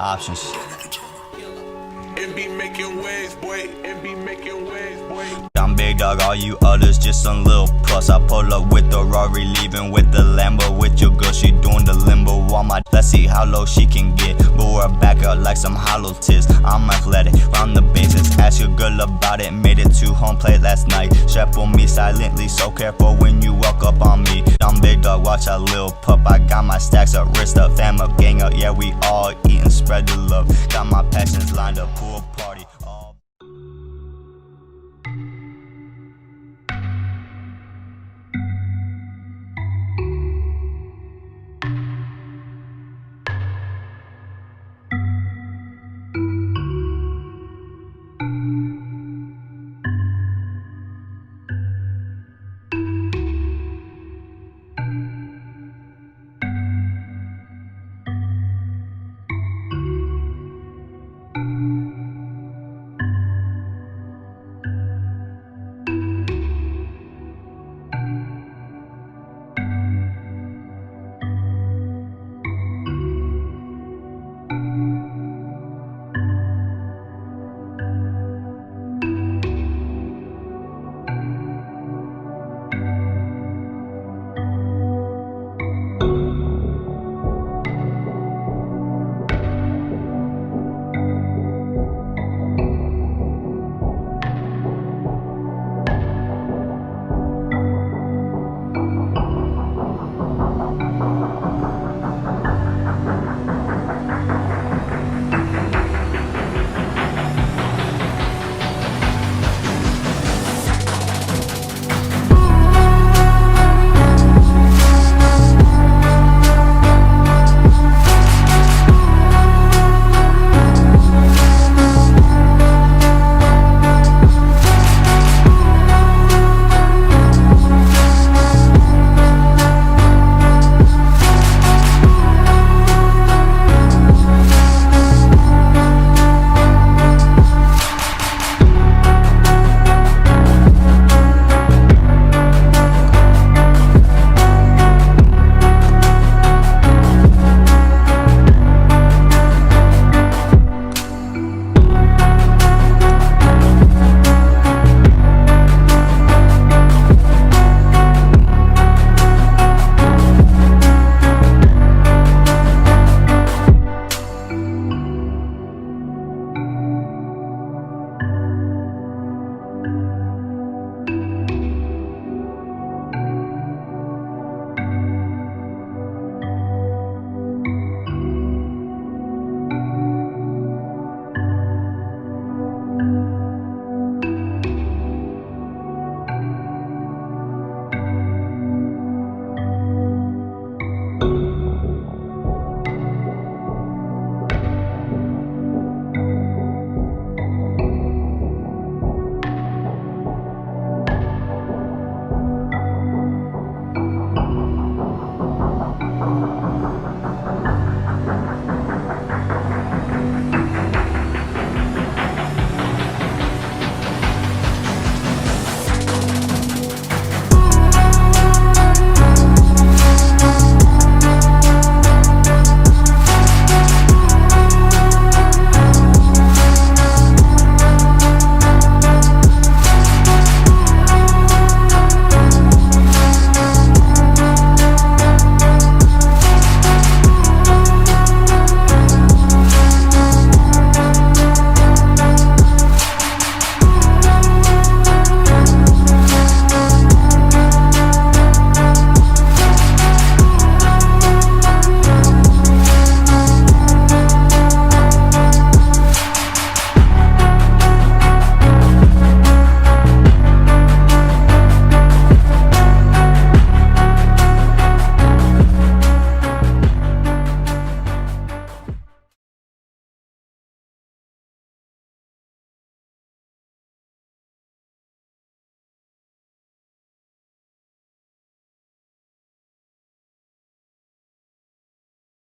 options. And be making waves, boy. And be making waves, boy. I'm big dog, all you others just some little puss. I pull up with the Rory, leaving with the Lambo. With your girl, she doing the limbo on my. Let's see how low she can get. But we're back up like some hollow tips. I'm athletic, round the bases. Ask your girl about it. Made it to home plate last night. Strap on me silently, so careful when you walk up on me. I'm big dog, watch a little pup. I got my stacks up, wrist up, fam up, gang up. Yeah, we all eatin', spread the love. Got my passions lined up, pool party.